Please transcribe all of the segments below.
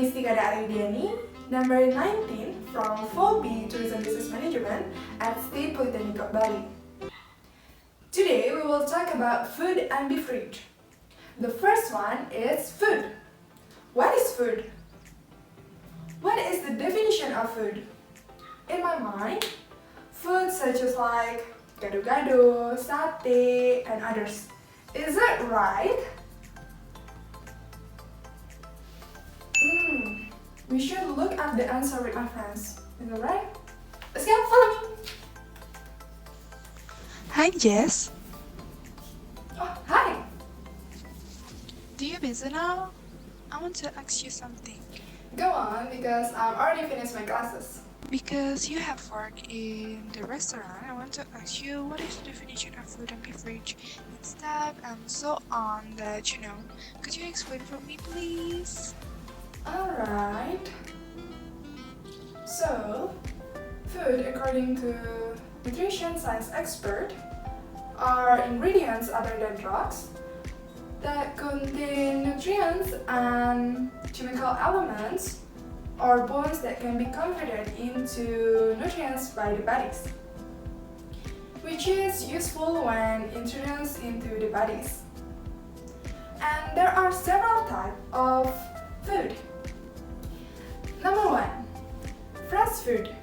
is Tika Aridiani, number 19 from 4B Tourism Business Management at State Polytechnic of Bali. Today we will talk about food and beverage. The first one is food. What is food? What is the definition of food? In my mind, food such as like gado-gado, satay, and others. Is that right? We should look up the answer with my friends. Is that right? Let's go, follow me! Hi Jess, Oh, hi! do you busy now? I want to ask you something. Go on, because I've already finished my classes. Because you have worked in the restaurant, I want to ask you what is the definition of food and beverage, its type and so on that you know. Could you explain for me please? Alright. So, food, according to nutrition science expert, are ingredients other than drugs that contain nutrients and chemical elements or bonds that can be converted into nutrients by the bodies, which is useful when introduced into the bodies. And there are several types of food. Number 1, fresh food.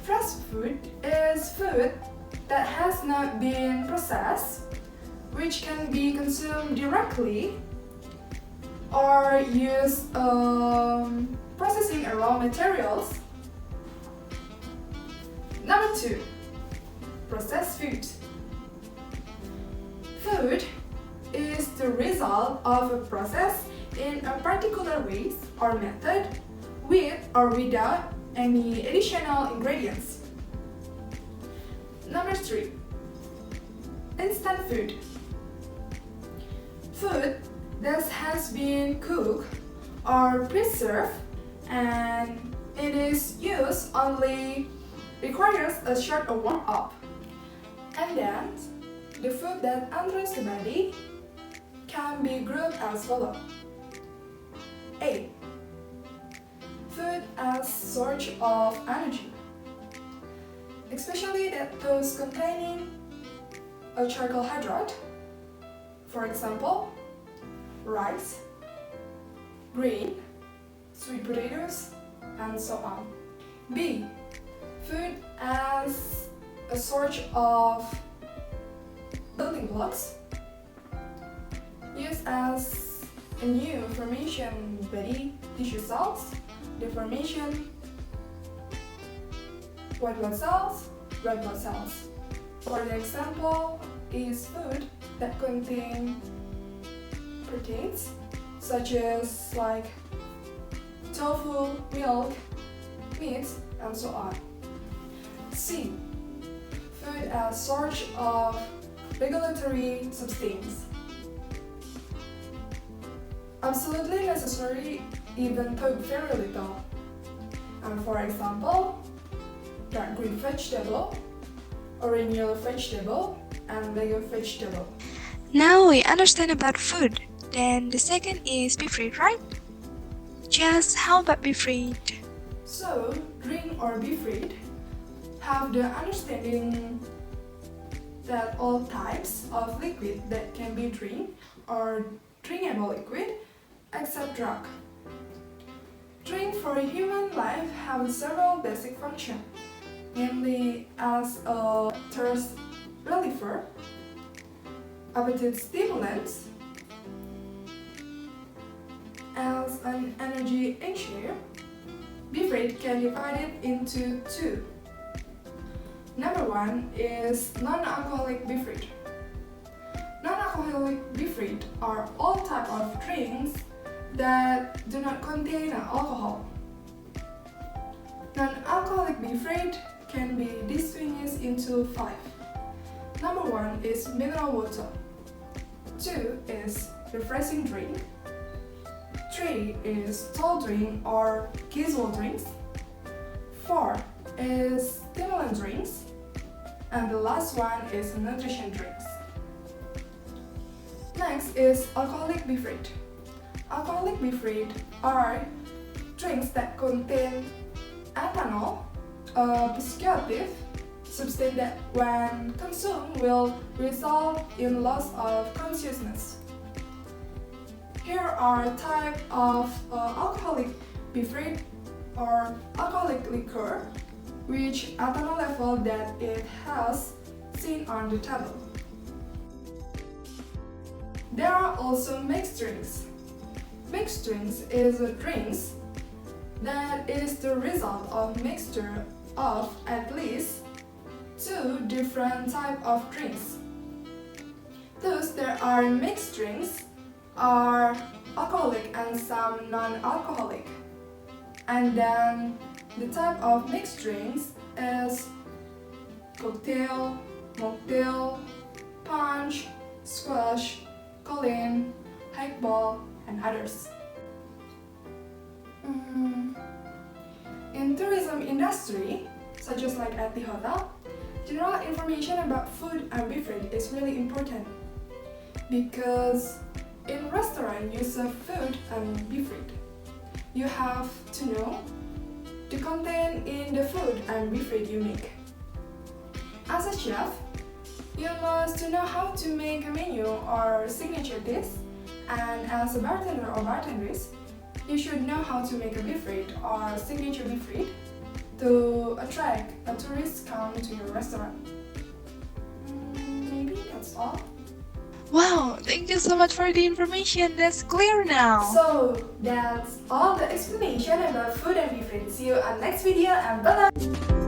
Fresh food is food that has not been processed, which can be consumed directly or use processing raw materials. Number 2, processed food. Food is the result of a process in a particular way or method with or without any additional ingredients. Number 3, instant food. Food that has been cooked or preserved and it is used only requires a short warm-up. And then, the food that enters the body can be grouped as follows. A. Food as source of energy, especially those containing a carbohydrate, for example, rice, grain, sweet potatoes, and so on. B. Food as a source of building blocks, used as a new formation body tissue cells, the formation white blood cells, red blood cells. For the example is food that contain proteins such as like tofu, milk, meat, and so on. C. Food as source of regulatory substance. Absolutely necessary, even though very little. And for example, dark green vegetable, orange yellow vegetable, and legume vegetable. Now we understand about food. Then the second is beverage, right? Just how about beverage? So, drink or beverage have the understanding that all types of liquid that can be drink or drinkable liquid except drug. Drink for human life have several basic functions, namely as a thirst reliever, appetite stimulant, as an energy enhancer. Beverage can be divided into two. Number 1 is non-alcoholic beverage. Non-alcoholic beverage are all types of drinks that do not contain alcohol. Non-alcoholic beverage can be distinguished into 5. Number 1 is mineral water. 2 is refreshing drink. 3 is tall drink or casual drinks. 4 is stimulant drinks. And the last one is nutrition drinks. Next is alcoholic beverage. Alcoholic beverage are drinks that contain ethanol, a psychoactive substance that when consumed will result in loss of consciousness. Here are types of alcoholic beverage or alcoholic liquor, which ethanol level that it has seen on the table. There are also mixed drinks. Mixed drinks is a drinks that is the result of mixture of at least two different types of drinks. Thus, there are mixed drinks are alcoholic and some non-alcoholic. And then the type of mixed drinks is cocktail, mocktail, punch, squash, Colin, highball, and others. In tourism industry, such as like at the hotel, general information about food and beverage is really important because in restaurant you serve food and beverage. You have to know the content in the food and beverage you make. As a chef, you must know how to make a menu or signature dish, and as a bartender or bartendress, you should know how to make a beverage or signature beverage to attract a tourist come to your restaurant. Maybe that's all. Wow, thank you so much for the information. That's clear now. So that's all the explanation about food and beverage. See you on next video and bye bye!